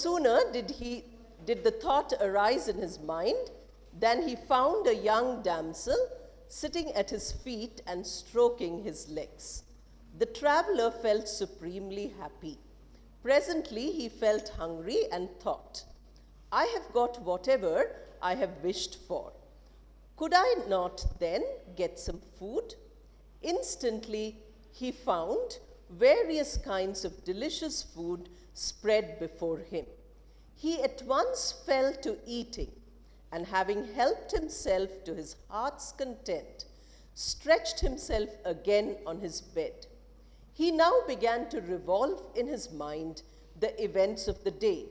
sooner did the thought arise in his mind than he found a young damsel sitting at his feet and stroking his legs. The traveler felt supremely happy. Presently, he felt hungry and thought, I have got whatever I have wished for. Could I not then get some food? Instantly, he found various kinds of delicious food spread before him. He at once fell to eating, and having helped himself to his heart's content, stretched himself again on his bed. He now began to revolve in his mind the events of the day.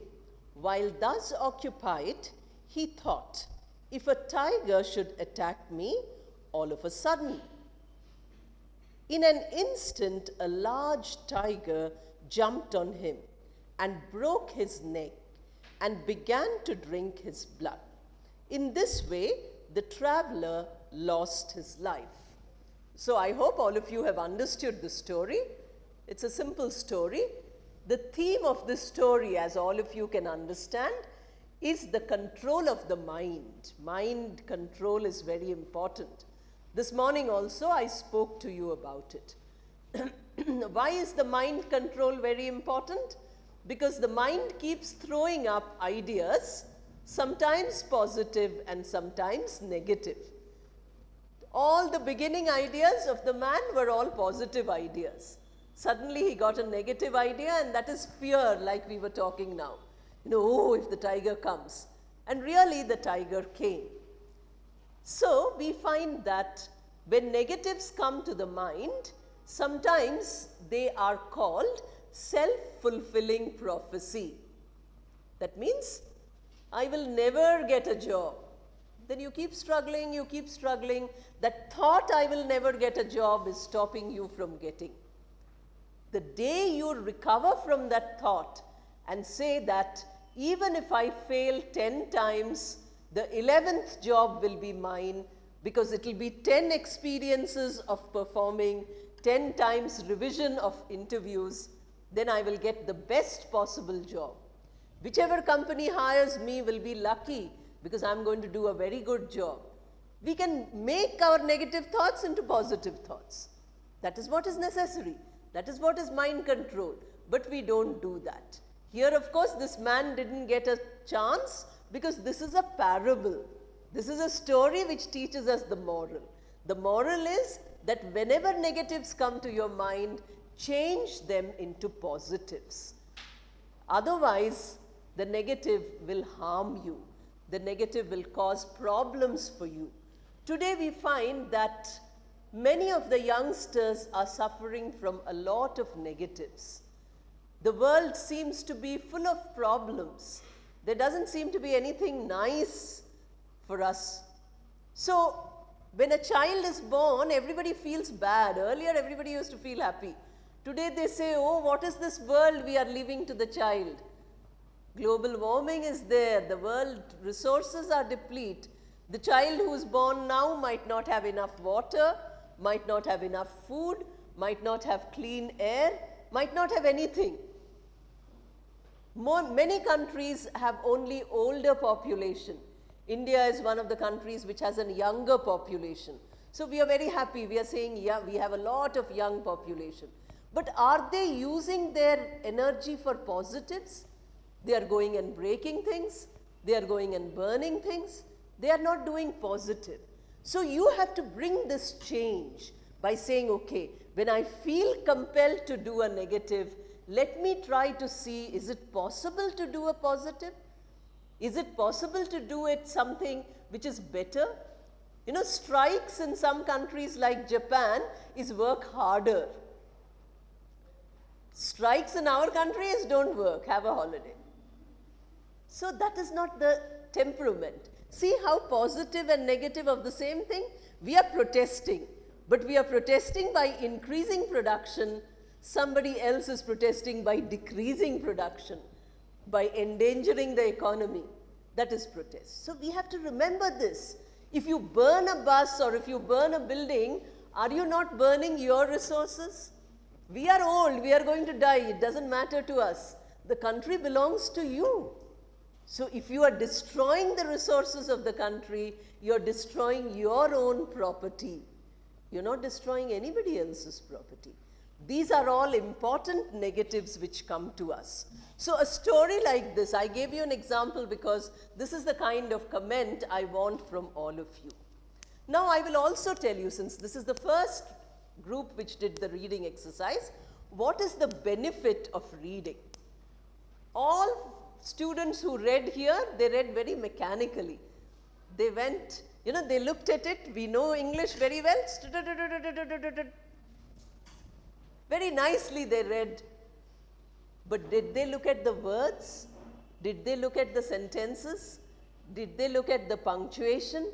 While thus occupied, he thought, if a tiger should attack me all of a sudden. In an instant, a large tiger jumped on him and broke his neck and began to drink his blood. In this way, the traveler lost his life. So I hope all of you have understood the story. It's a simple story. The theme of this story, as all of you can understand, is the control of the mind. Mind control is very important. This morning also I spoke to you about it. Why is the mind control very important? Because the mind keeps throwing up ideas, sometimes positive and sometimes negative. All the beginning ideas of the man were all positive ideas. Suddenly he got a negative idea, and that is fear, like we were talking now. Oh, if the tiger comes. And really the tiger came. So we find that when negatives come to the mind, sometimes they are called self-fulfilling prophecy. That means, I will never get a job. Then you keep struggling, you keep struggling. That thought, I will never get a job, is stopping you from getting. The day you recover from that thought and say that even if I fail 10 times, the 11th job will be mine, because it will be 10 experiences of performing, 10 times revision of interviews, then I will get the best possible job. Whichever company hires me will be lucky, because I am going to do a very good job. We can make our negative thoughts into positive thoughts. That is what is necessary. That is what is mind control. But we don't do that. Here, of course, this man didn't get a chance, because this is a parable. This is a story which teaches us the moral. The moral is that whenever negatives come to your mind, change them into positives. Otherwise, the negative will harm you. The negative will cause problems for you. Today we find that many of the youngsters are suffering from a lot of negatives. The world seems to be full of problems. There doesn't seem to be anything nice for us. So when a child is born, everybody feels bad. Earlier, everybody used to feel happy. Today they say, oh, what is this world we are leaving to the child? Global warming is there. The world resources are depleted. The child who is born now might not have enough water, might not have enough food, might not have clean air, might not have anything. Many countries have only older population. India is one of the countries which has a younger population. So we are very happy. We are saying, yeah, we have a lot of young population. But are they using their energy for positives? They are going and breaking things. They are going and burning things. They are not doing positive. So you have to bring this change by saying, okay, when I feel compelled to do a negative, let me try to see, is it possible to do a positive? Is it possible to do it something which is better? You know, strikes in some countries like Japan is work harder. Strikes in our country is don't work, have a holiday. So that is not the temperament. See how positive and negative of the same thing? We are protesting, but we are protesting by increasing production. Somebody else is protesting by decreasing production, by endangering the economy. That is protest. So we have to remember this. If you burn a bus or if you burn a building, are you not burning your resources? We are old, we are going to die, it doesn't matter to us. The country belongs to you. So if you are destroying the resources of the country, you're destroying your own property. You're not destroying anybody else's property. These are all important negatives which come to us. So a story like this, I gave you an example because this is the kind of comment I want from all of you. Now I will also tell you, since this is the first group which did the reading exercise, what is the benefit of reading? All students who read here, they read very mechanically. They went, you know, they looked at it. We know English very well. Very nicely they read. But did they look at the words? Did they look at the sentences? Did they look at the punctuation?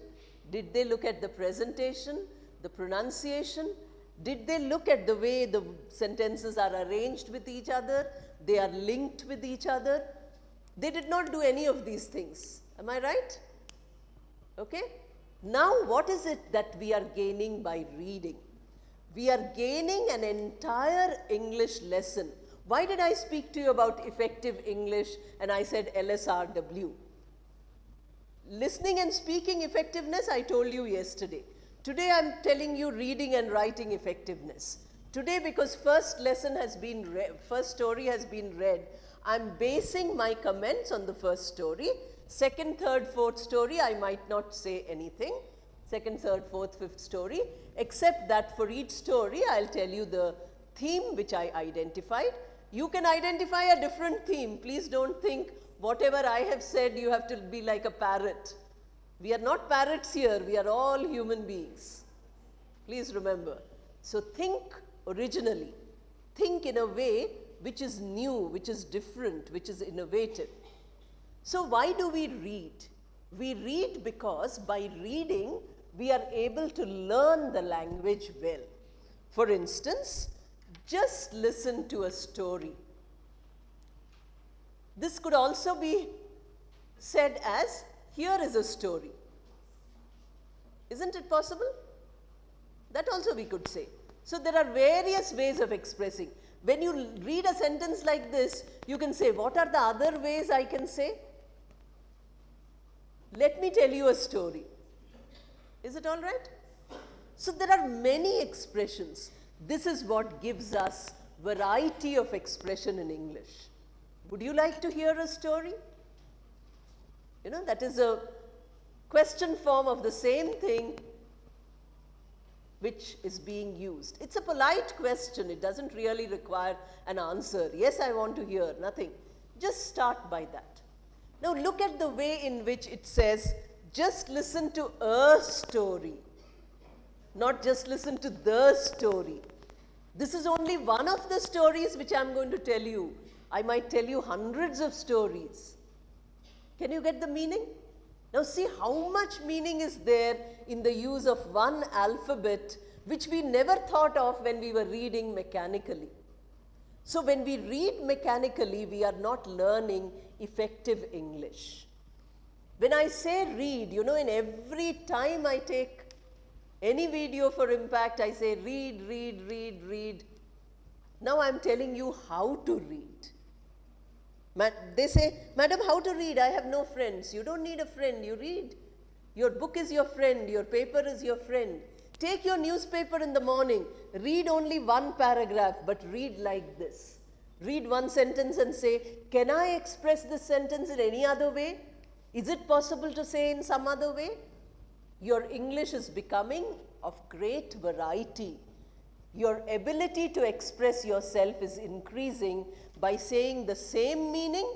Did they look at the presentation, the pronunciation? Did they look at the way the sentences are arranged with each other? They are linked with each other? They did not do any of these things. Am I right? Okay? Now, what is it that we are gaining by reading? We are gaining an entire English lesson. Why did I speak to you about effective English and I said LSRW? Listening and speaking effectiveness, I told you yesterday. Today I am telling you reading and writing effectiveness. Today, because first story has been read, I am basing my comments on the first story. Second, third, fourth story, I might not say anything. Second, third, fourth, fifth story, except that for each story, I'll tell you the theme which I identified. You can identify a different theme. Please don't think whatever I have said, you have to be like a parrot. We are not parrots here. We are all human beings. Please remember. So think originally. Think in a way which is new, which is different, which is innovative. So why do we read? We read because by reading, we are able to learn the language well. For instance, just listen to a story. This could also be said as, here is a story. Isn't it possible? That also we could say. So there are various ways of expressing. When you read a sentence like this, you can say, what are the other ways I can say? Let me tell you a story. Is it all right? So there are many expressions. This is what gives us variety of expression in English. Would you like to hear a story? You know, that is a question form of the same thing which is being used. It's a polite question. It doesn't really require an answer. Yes, I want to hear. Nothing. Just start by that. Now look at the way in which it says, just listen to a story, not just listen to the story. This is only one of the stories which I'm going to tell you. I might tell you hundreds of stories. Can you get the meaning? Now see how much meaning is there in the use of one alphabet which we never thought of when we were reading mechanically. So when we read mechanically, we are not learning effective English. When I say read, you know, in every time I take any video for impact, I say read, read, read, read. Now I'm telling you how to read. They say, Madam, how to read? I have no friends. You don't need a friend, you read. Your book is your friend, your paper is your friend. Take your newspaper in the morning, read only one paragraph, but read like this. Read one sentence and say, can I express this sentence in any other way? Is it possible to say in some other way? Your English is becoming of great variety. Your ability to express yourself is increasing by saying the same meaning,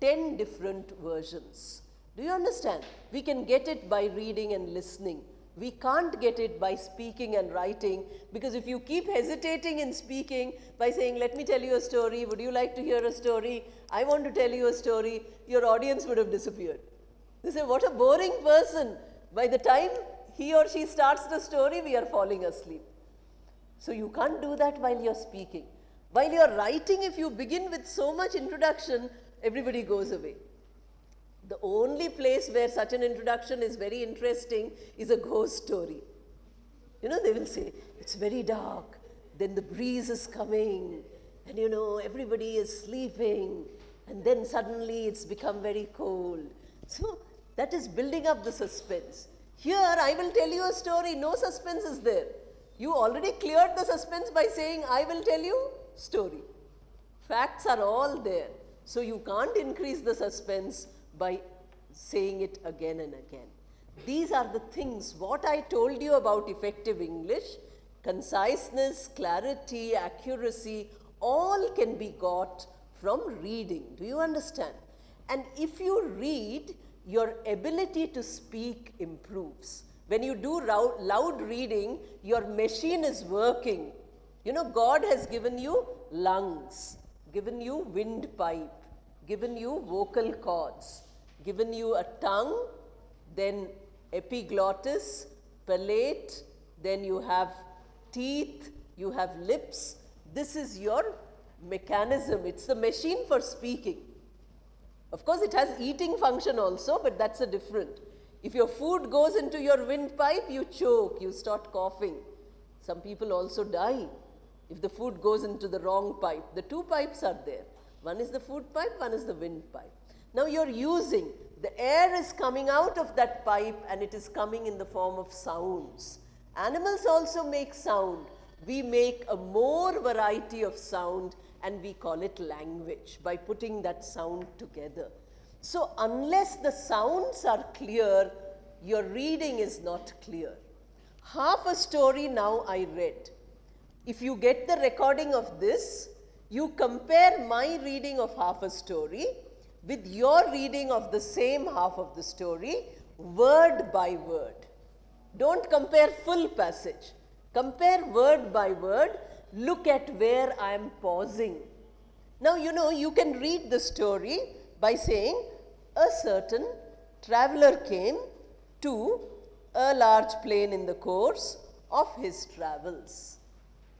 10 different versions. Do you understand? We can get it by reading and listening. We can't get it by speaking and writing, because if you keep hesitating in speaking by saying, let me tell you a story, would you like to hear a story? I want to tell you a story, your audience would have disappeared. They say, what a boring person. By the time he or she starts the story, we are falling asleep. So you can't do that while you're speaking. While you're writing, if you begin with so much introduction, everybody goes away. The only place where such an introduction is very interesting is a ghost story. You know, they will say, it's very dark, then the breeze is coming, and you know, everybody is sleeping, and then suddenly it's become very cold. So that is building up the suspense. Here I will tell you a story, no suspense is there. You already cleared the suspense by saying, I will tell you story. Facts are all there. So you can't increase the suspense by saying it again and again. These are the things, what I told you about effective English, conciseness, clarity, accuracy, all can be got from reading. Do you understand? And if you read, your ability to speak improves. When you do loud reading, your machine is working. You know, God has given you lungs, given you windpipe, given you vocal cords, given you a tongue, then epiglottis, palate, then you have teeth, you have lips. This is your mechanism. It's the machine for speaking. Of course, it has eating function also, but that's a different. If your food goes into your windpipe, you choke, you start coughing. Some people also die if the food goes into the wrong pipe. The two pipes are there. One is the food pipe, one is the windpipe. Now you're using, the air is coming out of that pipe and it is coming in the form of sounds. Animals also make sound. We make a more variety of sound and we call it language by putting that sound together. So unless the sounds are clear, your reading is not clear. Half a story now I read. If you get the recording of this, you compare my reading of half a story with your reading of the same half of the story, word by word. Don't compare full passage. Compare word by word. Look at where I am pausing. Now, you know, you can read the story by saying, a certain traveler came to a large plain in the course of his travels.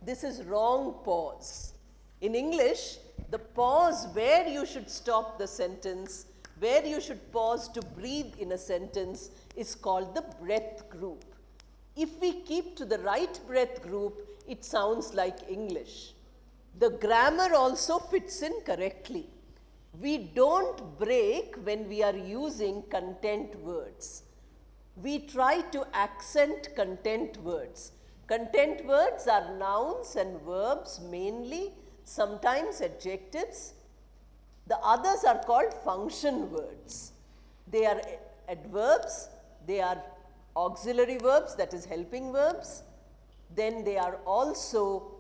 This is wrong pause. In English, the pause where you should stop the sentence, where you should pause to breathe in a sentence is called the breath group. If we keep to the right breath group, it sounds like English. The grammar also fits in correctly. We don't break when we are using content words. We try to accent content words. Content words are nouns and verbs mainly, sometimes adjectives. The others are called function words. They are adverbs, they are auxiliary verbs, that is helping verbs. Then they are also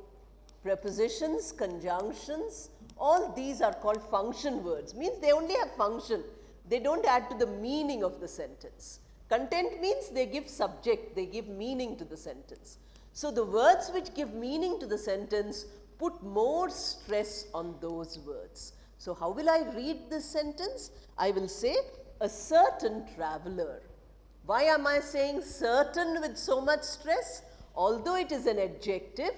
prepositions, conjunctions. All these are called function words. Means they only have function. They don't add to the meaning of the sentence. Content means they give subject, they give meaning to the sentence. So the words which give meaning to the sentence put more stress on those words. So how will I read this sentence? I will say, a certain traveler. Why am I saying certain with so much stress? Although it is an adjective,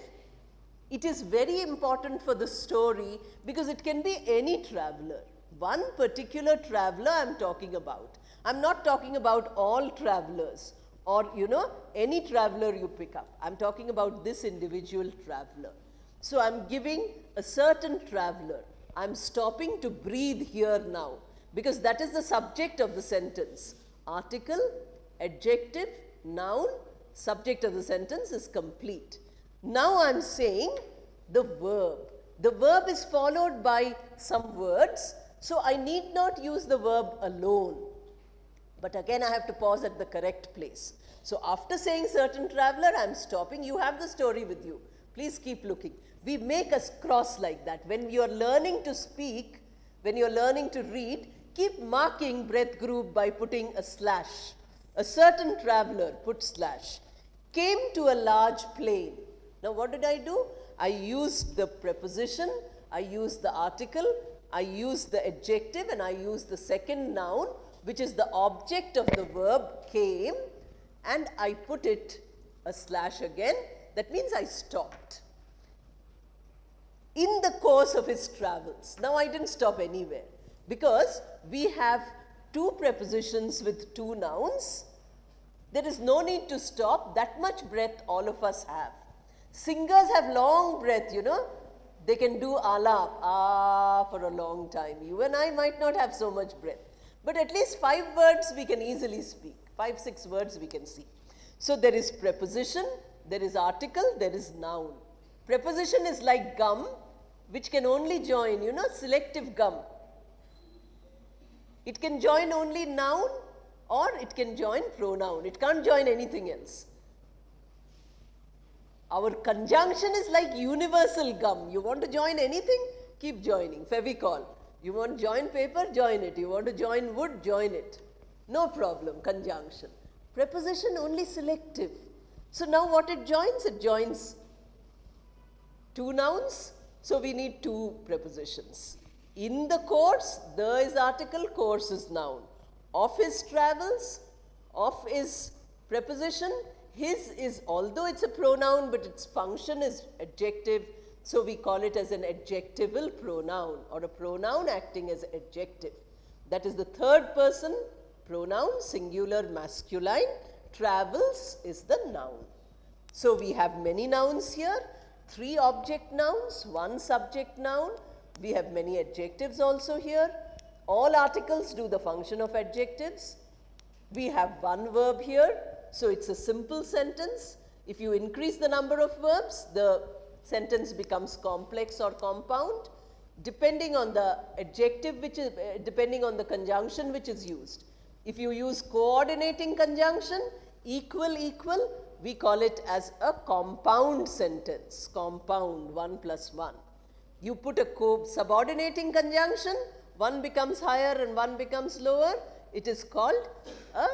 it is very important for the story because it can be any traveler. One particular traveler I am talking about. I am not talking about all travelers or, you know, any traveler you pick up. I am talking about this individual traveler. So I am giving a certain traveler. I am stopping to breathe here now because that is the subject of the sentence. Article, adjective, noun, subject of the sentence is complete. Now I am saying the verb. The verb is followed by some words, so I need not use the verb alone. But again I have to pause at the correct place. So after saying certain traveler, I am stopping. You have the story with you. Please keep looking. We make a cross like that. When you are learning to speak, when you are learning to read, keep marking breath group by putting a slash. A certain traveler, put slash, came to a large plain. Now what did I do? I used the preposition, I used the article, I used the adjective, and I used the second noun, which is the object of the verb came, and I put it a slash again. That means I stopped. In the course of his travels. Now I didn't stop anywhere because we have two prepositions with two nouns. There is no need to stop. That much breath all of us have. Singers have long breath, you know. They can do alap, ah, for a long time. You and I might not have so much breath. But at least 5 words we can easily speak. 5, 6 words we can see. So there is preposition, there is article, there is noun. Preposition is like gum, which can only join, you know, selective gum. It can join only noun or it can join pronoun. It can't join anything else. Our conjunction is like universal gum. You want to join anything? Keep joining. Fevicol. You want to join paper? Join it. You want to join wood? Join it. No problem. Conjunction. Preposition only selective. So now what it joins? It joins 2 nouns. So we need 2 prepositions. In the course, the is article, course is noun. Of his travels, of is preposition. His is, although it's a pronoun, but its function is adjective, so we call it as an adjectival pronoun or a pronoun acting as adjective. That is the 3rd person pronoun, singular masculine. Travels is the noun. So we have many nouns here, 3 object nouns, 1 subject noun. We have many adjectives also here. All articles do the function of adjectives. We have 1 verb here. So it's a simple sentence. If you increase the number of verbs, the sentence becomes complex or compound, depending on the adjective, which is depending on the conjunction which is used. If you use coordinating conjunction, equal, equal, we call it as a compound sentence. Compound, 1 plus 1. You put a subordinating conjunction, 1 becomes higher and 1 becomes lower. It is called a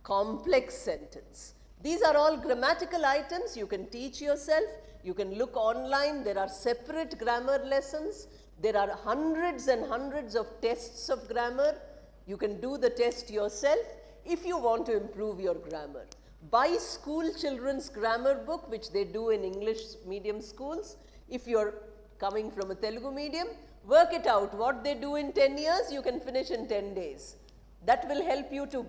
complex sentence. These are all grammatical items you can teach yourself. You can look online. There are separate grammar lessons. There are hundreds and hundreds of tests of grammar. You can do the test yourself if you want to improve your grammar. Buy school children's grammar book, which they do in English medium schools. If you're coming from a Telugu medium, work it out. What they do in 10 years, you can finish in 10 days. That will help you to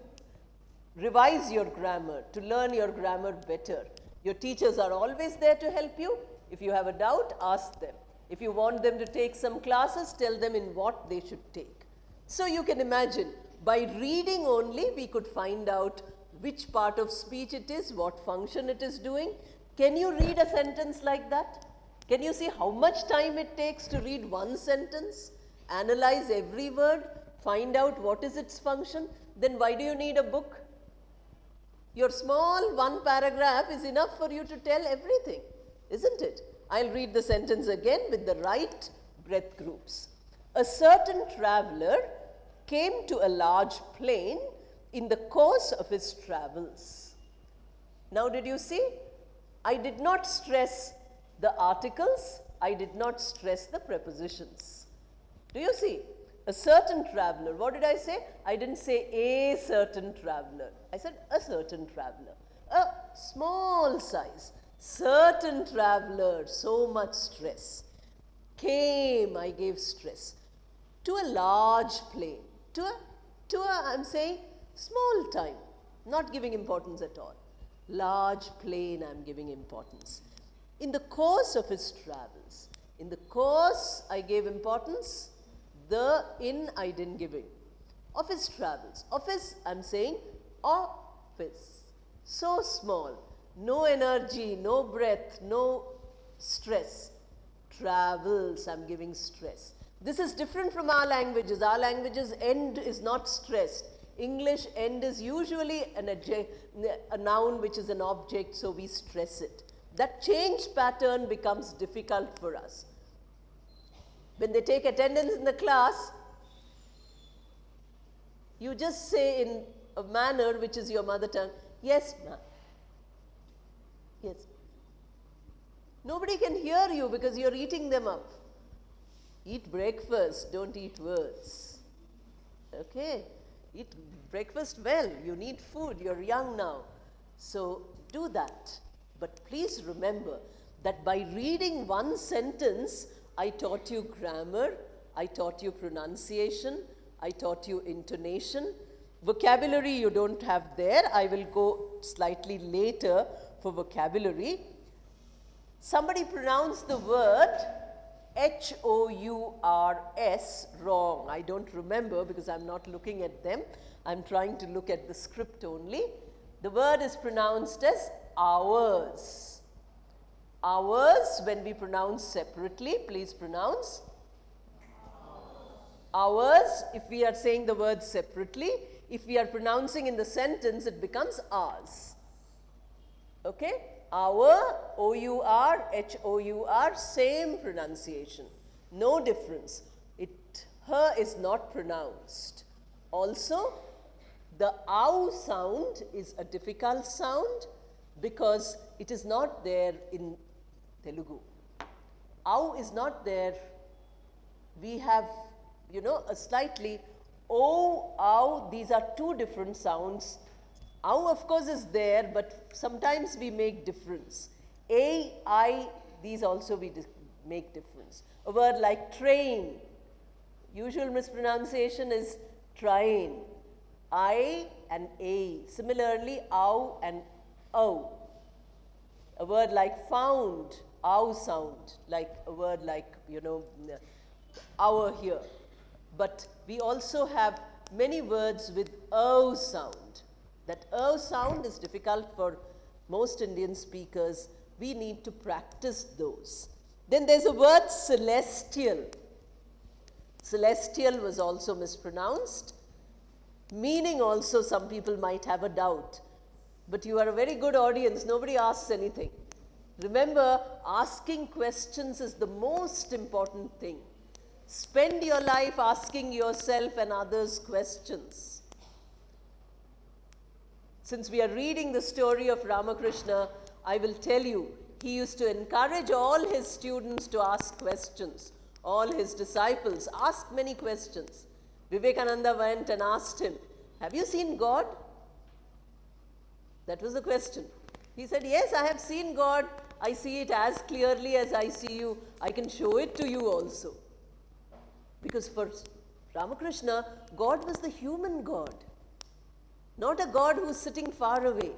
revise your grammar, to learn your grammar better. Your teachers are always there to help you. If you have a doubt, ask them. If you want them to take some classes, tell them in what they should take. So you can imagine, by reading only, we could find out which part of speech it is, what function it is doing. Can you read a sentence like that? Can you see how much time it takes to read 1 sentence, analyze every word, find out what is its function? Then why do you need a book? Your small 1 paragraph is enough for you to tell everything, isn't it? I'll read the sentence again with the right breath groups. A certain traveler came to a large plain in the course of his travels. Now did you see? I did not stress the articles, I did not stress the prepositions. Do you see? A certain traveler. What did I say? I didn't say a certain traveler. I said a certain traveler. A small size. Certain traveler. So much stress. Came, I gave stress. To a large plain. To a, I'm saying, small time. Not giving importance at all. Large plain, I'm giving importance. In the course of his travels. In the course, I gave importance. The in I didn't give it. Of his travels. Office, I'm saying office. So small. No energy, no breath, no stress. Travels, I'm giving stress. This is different from our languages. Our languages end is not stressed. English end is usually a noun which is an object, so we stress it. That change pattern becomes difficult for us. When they take attendance in the class, you just say in a manner which is your mother tongue, yes, ma'am. Yes. Nobody can hear you because you're eating them up. Eat breakfast, don't eat words. Okay? Eat breakfast well. You need food. You're young now. So do that. But please remember that by reading 1 sentence, I taught you grammar, I taught you pronunciation, I taught you intonation. Vocabulary you don't have there. I will go slightly later for vocabulary. Somebody pronounce the word H-O-U-R-S, wrong. I don't remember because I'm not looking at them. I'm trying to look at the script only. The word is pronounced as hours. Hours, when we pronounce separately, please pronounce. Hours, if we are saying the word separately. If we are pronouncing in the sentence, it becomes ours. Okay? Hour, O-U-R, H-O-U-R, same pronunciation. No difference. Her is not pronounced. Also, the ow sound is a difficult sound because it is not there in Telugu. Ow is not there. We have, you know, a slightly O, ow, these are two different sounds. Ow, of course, is there, but sometimes we make difference. A, I, these also we make difference. A word like train, usual mispronunciation is train. I and A. Similarly, ow and o. A word like found, ow sound, like a word like, you know, hour here. But we also have many words with o sound. That o sound is difficult for most Indian speakers. We need to practice those. Then there's a word celestial. Celestial was also mispronounced. Meaning also some people might have a doubt. But you are a very good audience. Nobody asks anything. Remember, asking questions is the most important thing. Spend your life asking yourself and others questions. Since we are reading the story of Ramakrishna, I will tell you, he used to encourage all his students to ask questions. All his disciples asked many questions. Vivekananda went and asked him, "Have you seen God?" That was the question. He said, "Yes, I have seen God. I see it as clearly as I see you. I can show it to you also." Because for Ramakrishna, God was the human God, not a God who is sitting far away.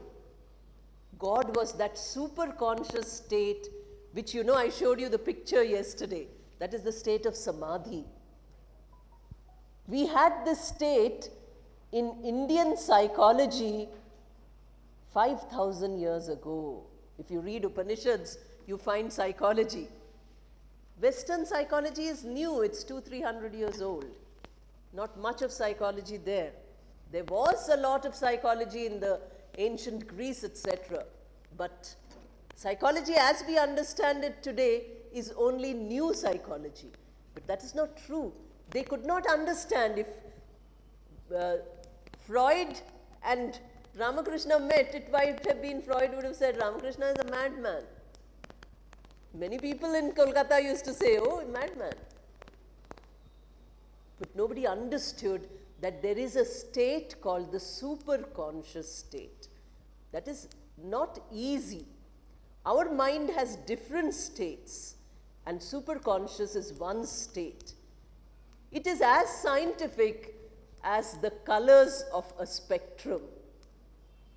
God was that super conscious state, which, you know, I showed you the picture yesterday. That is the state of samadhi. We had this state in Indian psychology 5,000 years ago. If you read Upanishads, you find psychology. Western psychology is new, it's 200-300 years old. Not much of psychology there. There was a lot of psychology in the ancient Greece, etc. But psychology as we understand it today is only new psychology. But that is not true. They could not understand if Freud and Ramakrishna met, it might have been Freud would have said, Ramakrishna is a madman. Many people in Kolkata used to say, "Oh, a madman." But nobody understood that there is a state called the superconscious state. That is not easy. Our mind has different states, and superconscious is one state. It is as scientific as the colors of a spectrum.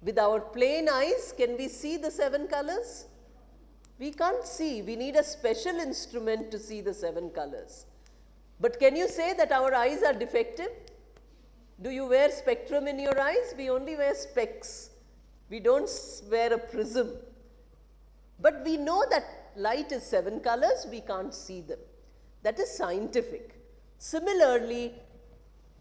With our plain eyes, can we see the 7 colors? We can't see. We need a special instrument to see the 7 colors. But can you say that our eyes are defective? Do you wear spectrum in your eyes? We only wear specs. We don't wear a prism. But we know that light is 7 colors. We can't see them. That is scientific. Similarly,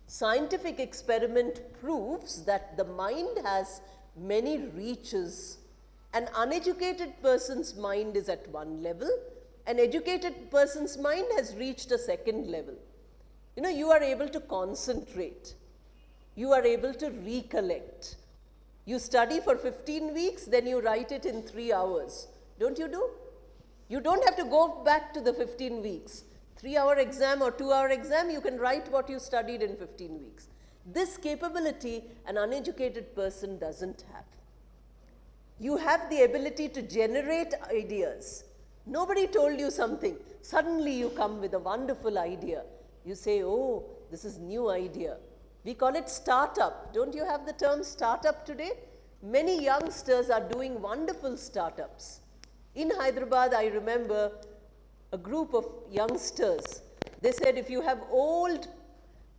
scientific experiment proves that the mind has many reaches. An uneducated person's mind is at one level. An educated person's mind has reached a second level. You know, you are able to concentrate. You are able to recollect. You study for 15 weeks, then you write it in 3 hours. Don't you do? You don't have to go back to the 15 weeks. 3-hour exam or 2-hour exam, you can write what you studied in 15 weeks. This capability an uneducated person doesn't have. You have the ability to generate ideas. Nobody told you something. Suddenly you come with a wonderful idea. You say, "Oh, this is new idea." We call it startup. Don't you have the term startup today? Many youngsters are doing wonderful startups. In Hyderabad, I remember a group of youngsters. They said, if you have old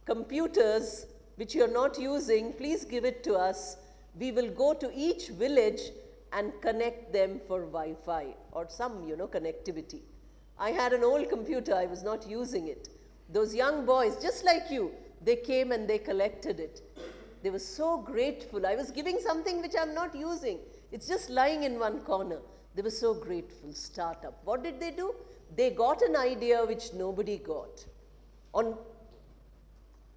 computers which you are not using, please give it to us. We will go to each village and connect them for Wi-Fi or some, connectivity. I had an old computer, I was not using it. Those young boys, just like you, they came and they collected it. They were so grateful. I was giving something which I'm not using. It's just lying in one corner. They were so grateful. Startup. What did they do? They got an idea which nobody got. On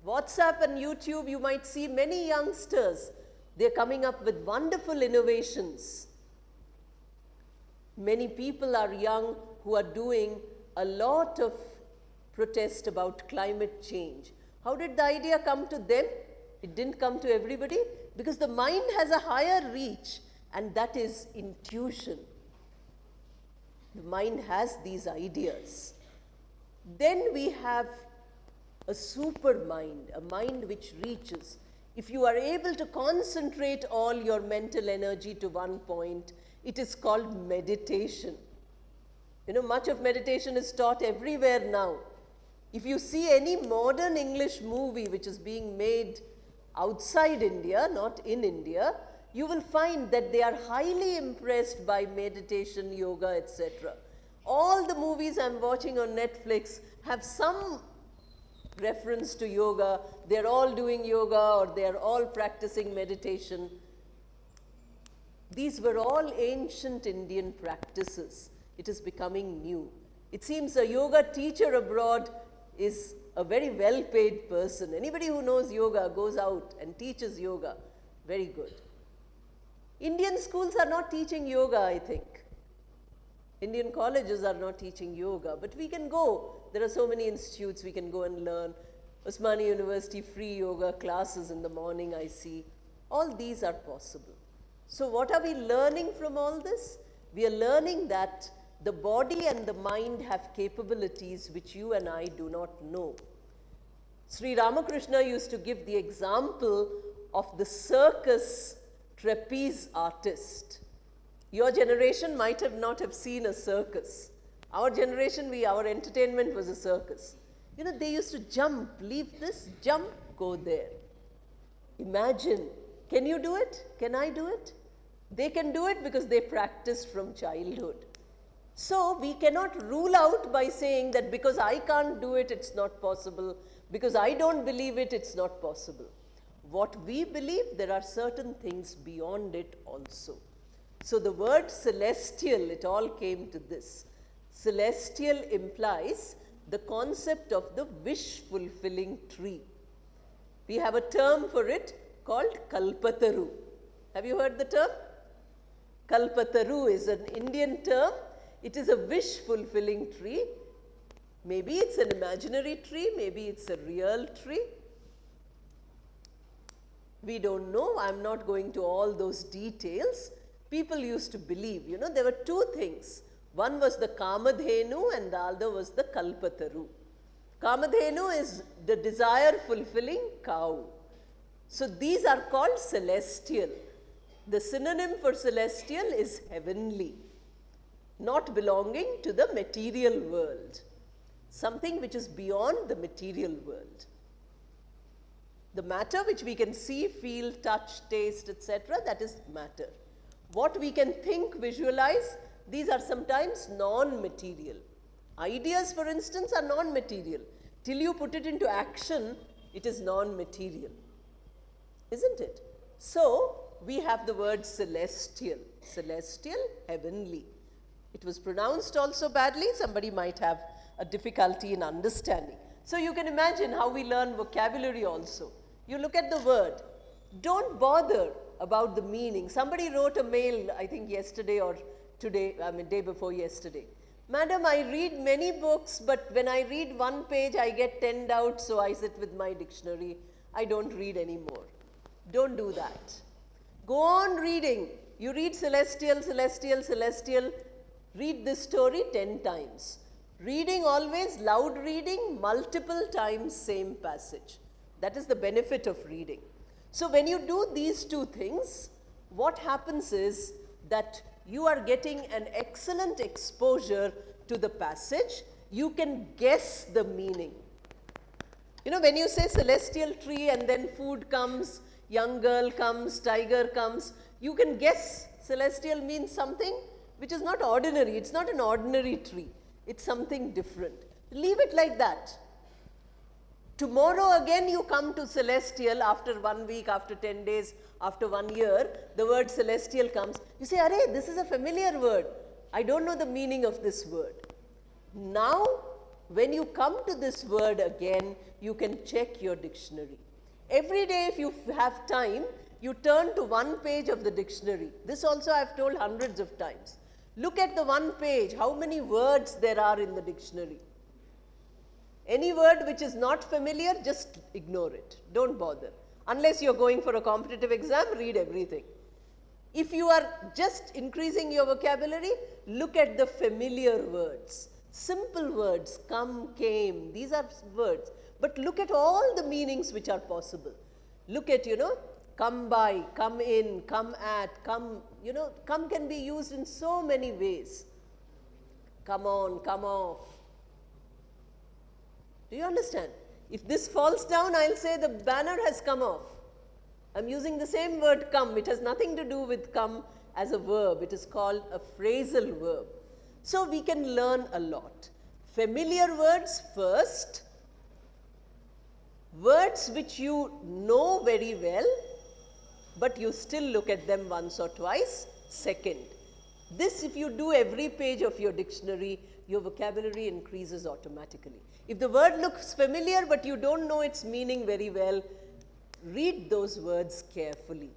WhatsApp and YouTube, you might see many youngsters. They're coming up with wonderful innovations. Many people are young who are doing a lot of protest about climate change. How did the idea come to them? It didn't come to everybody because the mind has a higher reach, and that is intuition. The mind has these ideas. Then we have a super mind, a mind which reaches. If you are able to concentrate all your mental energy to one point, it is called meditation. Much of meditation is taught everywhere now. If you see any modern English movie which is being made outside India, not in India, you will find that they are highly impressed by meditation, yoga, etc. All the movies I'm watching on Netflix have some reference to yoga. They're all doing yoga or they're all practicing meditation. These were all ancient Indian practices. It is becoming new. It seems a yoga teacher abroad is a very well-paid person. Anybody who knows yoga goes out and teaches yoga. Very good. Indian schools are not teaching yoga, I think. Indian colleges are not teaching yoga, but we can go. There are so many institutes we can go and learn. Osmania University, free yoga classes in the morning, I see. All these are possible. So what are we learning from all this? We are learning that the body and the mind have capabilities which you and I do not know. Sri Ramakrishna used to give the example of the circus trapeze artist. Your generation might have not have seen a circus. Our generation, our entertainment was a circus. They used to jump, leave this, jump, go there. Imagine, can you do it? Can I do it? They can do it because they practiced from childhood. So we cannot rule out by saying that because I can't do it, it's not possible. Because I don't believe it, it's not possible. What we believe, there are certain things beyond it also. So the word celestial, it all came to this. Celestial implies the concept of the wish-fulfilling tree. We have a term for it called Kalpataru. Have you heard the term? Kalpataru is an Indian term. It is a wish-fulfilling tree. Maybe it's an imaginary tree, maybe it's a real tree. We don't know. I'm not going to all those details. People used to believe, there were two things. One was the Kamadhenu and the other was the Kalpataru. Kamadhenu is the desire-fulfilling cow. So these are called celestial. The synonym for celestial is heavenly, not belonging to the material world. Something which is beyond the material world. The matter which we can see, feel, touch, taste, etc., that is matter. What we can think, visualize, these are sometimes non-material. Ideas, for instance, are non-material. Till you put it into action, it is non-material. Isn't it? So, we have the word celestial. Celestial, heavenly. It was pronounced also badly. Somebody might have a difficulty in understanding. So you can imagine how we learn vocabulary also. You look at the word. Don't bother about the meaning. Somebody wrote a mail, I think yesterday or today, day before yesterday. Madam, I read many books, but when I read one page, I get 10 doubts, so I sit with my dictionary. I don't read anymore. Don't do that. Go on reading. You read celestial, celestial, celestial. Read this story 10 times. Reading always, loud reading, multiple times, same passage. That is the benefit of reading. So when you do these two things, what happens is that you are getting an excellent exposure to the passage, you can guess the meaning. You know, when you say celestial tree and then food comes, young girl comes, tiger comes, you can guess celestial means something which is not ordinary. It's not an ordinary tree. It's something different. Leave it like that. Tomorrow again you come to celestial after 1 week, after 10 days, after 1 year, the word celestial comes. You say, "Arey, this is a familiar word. I don't know the meaning of this word." Now, when you come to this word again, you can check your dictionary. Every day if you have time, you turn to one page of the dictionary. This also I have told hundreds of times. Look at the one page, how many words there are in the dictionary. Any word which is not familiar, just ignore it. Don't bother. Unless you're going for a competitive exam, read everything. If you are just increasing your vocabulary, look at the familiar words. Simple words, come, came, these are words. But look at all the meanings which are possible. Look at, come by, come in, come at, come, come can be used in so many ways. Come on, come off. Do you understand? If this falls down, I'll say the banner has come off. I'm using the same word come. It has nothing to do with come as a verb. It is called a phrasal verb. So we can learn a lot. Familiar words first. Words which you know very well, but you still look at them once or twice, second. This, if you do every page of your dictionary, your vocabulary increases automatically. If the word looks familiar, but you don't know its meaning very well, read those words carefully.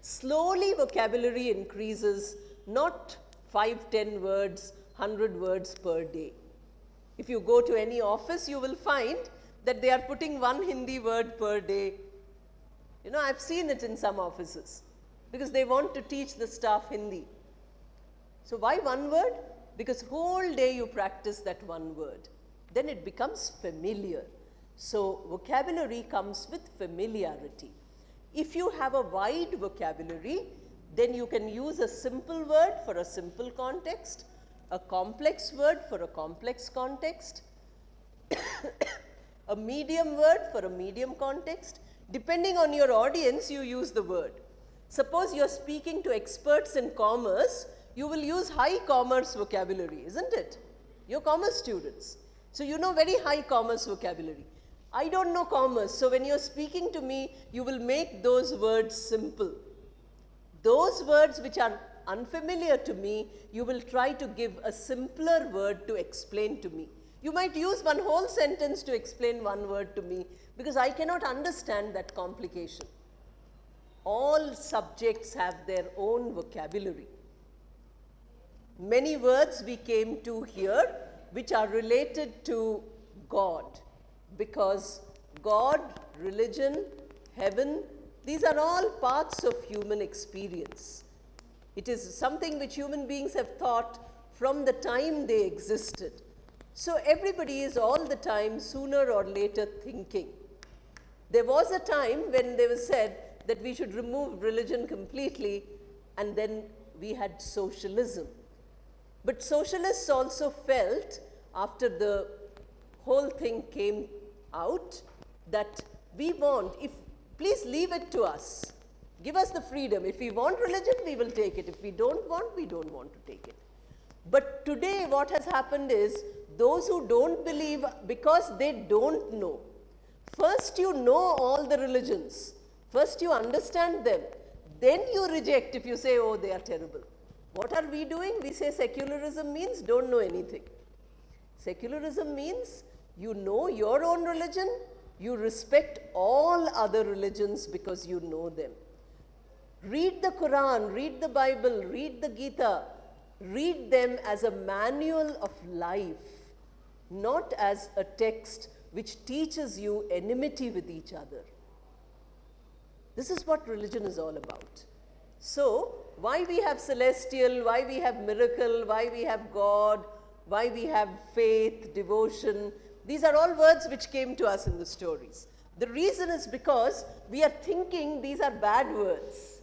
Slowly vocabulary increases, not 5, 10 words, 100 words per day. If you go to any office, you will find that they are putting one Hindi word per day. I've seen it in some offices because they want to teach the staff Hindi. So why one word? Because whole day you practice that one word. Then it becomes familiar. So vocabulary comes with familiarity. If you have a wide vocabulary, then you can use a simple word for a simple context, a complex word for a complex context, a medium word for a medium context. Depending on your audience, you use the word. Suppose you're speaking to experts in commerce, you will use high commerce vocabulary, isn't it? You're commerce students. So you know very high commerce vocabulary. I don't know commerce, so when you're speaking to me, you will make those words simple. Those words which are unfamiliar to me, you will try to give a simpler word to explain to me. You might use one whole sentence to explain one word to me because I cannot understand that complication. All subjects have their own vocabulary. Many words we came to here which are related to God, because God, religion, heaven, these are all parts of human experience. It is something which human beings have thought from the time they existed. So everybody is all the time, sooner or later, thinking. There was a time when they were said that we should remove religion completely, and then we had socialism. But socialists also felt, after the whole thing came out, that we want, please leave it to us. Give us the freedom. If we want religion, we will take it. If we don't want, we don't want to take it. But today what has happened is, those who don't believe because they don't know. First you know all the religions. First you understand them. Then you reject if you say, oh, they are terrible. What are we doing? We say secularism means don't know anything. Secularism means you know your own religion, you respect all other religions because you know them. Read the Quran, read the Bible, read the Gita. Read them as a manual of life, not as a text which teaches you enmity with each other. This is what religion is all about. So, why we have celestial, why we have miracle, why we have God, why we have faith, devotion, these are all words which came to us in the stories. The reason is because we are thinking these are bad words.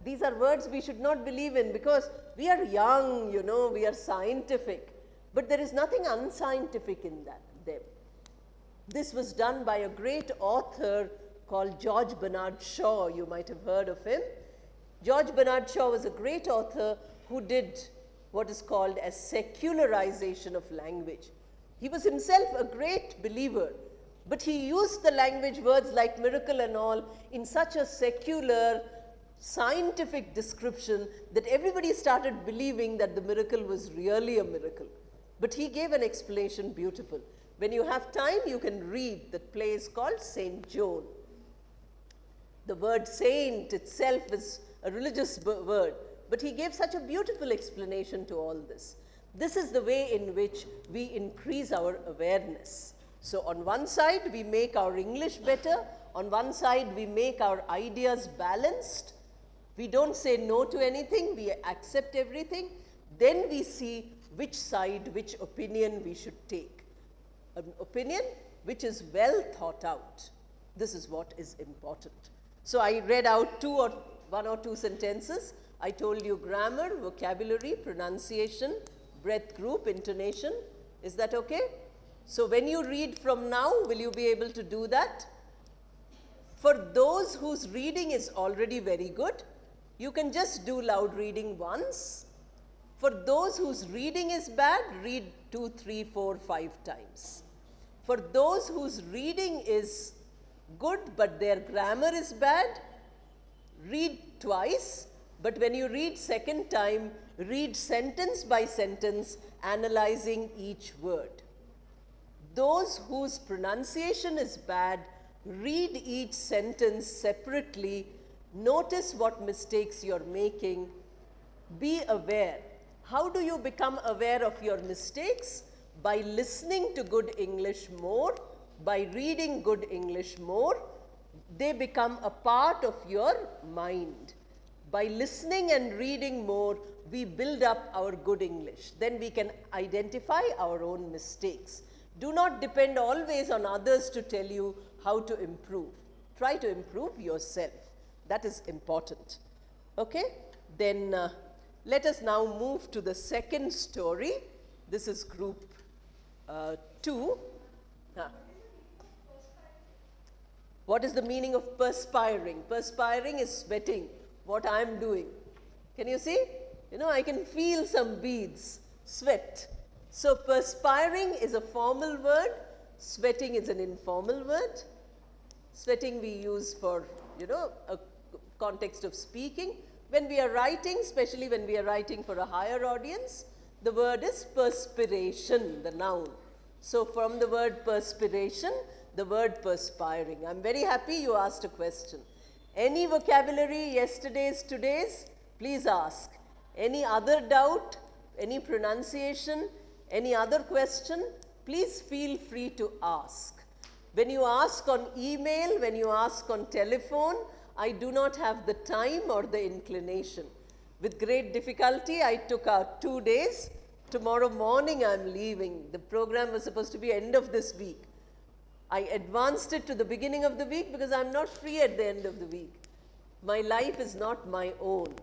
These are words we should not believe in because we are young, we are scientific. But there is nothing unscientific in them. This was done by a great author called George Bernard Shaw. You might have heard of him. George Bernard Shaw was a great author who did what is called as secularization of language. He was himself a great believer, but he used the language words like miracle and all in such a secular, scientific description that everybody started believing that the miracle was really a miracle. But he gave an explanation beautiful. When you have time, you can read. The play is called Saint Joan. The word saint itself is a religious word, but he gave such a beautiful explanation to all this. This is the way in which we increase our awareness. So on one side, we make our English better. On one side, we make our ideas balanced. We don't say no to anything. We accept everything. Then we see which side, which opinion we should take. An opinion which is well thought out. This is what is important. So I read out one or two sentences. I told you grammar, vocabulary, pronunciation, breath group, intonation. Is that okay? So when you read from now, will you be able to do that? For those whose reading is already very good, you can just do loud reading once. For those whose reading is bad, read 2, 3, 4, 5 times. For those whose reading is good but their grammar is bad, read twice. But when you read second time, read sentence by sentence, analyzing each word. Those whose pronunciation is bad, read each sentence separately, notice what mistakes you're making, be aware. How do you become aware of your mistakes? By listening to good English more, by reading good English more. They become a part of your mind. By listening and reading more, we build up our good English. Then we can identify our own mistakes. Do not depend always on others to tell you how to improve. Try to improve yourself. That is important. Okay? Then let us now move to the second story. This is group 2. What is the meaning of perspiring? Perspiring is sweating, what I am doing. Can you see? You know, I can feel some beads, sweat. So perspiring is a formal word, sweating is an informal word. Sweating we use for, you know, a context of speaking. When we are writing, especially when we are writing for a higher audience, the word is perspiration, the noun. So from the word perspiration, the word perspiring. I'm very happy you asked a question. Any vocabulary, yesterday's, today's, please ask. Any other doubt, any pronunciation, any other question, please feel free to ask. When you ask on email, when you ask on telephone, I do not have the time or the inclination. With great difficulty, I took out 2 days. Tomorrow morning, I'm leaving. The program was supposed to be end of this week. I advanced it to the beginning of the week because I'm not free at the end of the week. My life is not my own.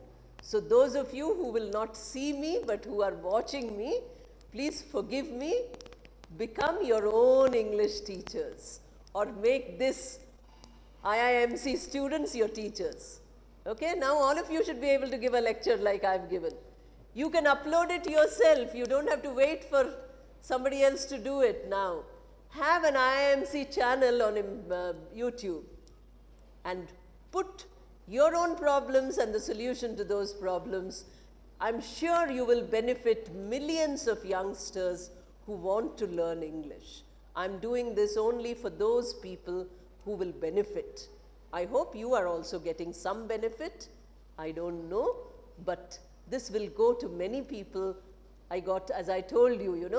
So those of you who will not see me but who are watching me, please forgive me. Become your own English teachers or make this IIMC students your teachers. Okay, now all of you should be able to give a lecture like I've given. You can upload it yourself. You don't have to wait for somebody else to do it now. Have an IIMC channel on YouTube and put your own problems and the solution to those problems. I'm sure you will benefit millions of youngsters who want to learn English. I'm doing this only for those people who will benefit. I hope you are also getting some benefit. I don't know, but this will go to many people. I got, as I told you, you know,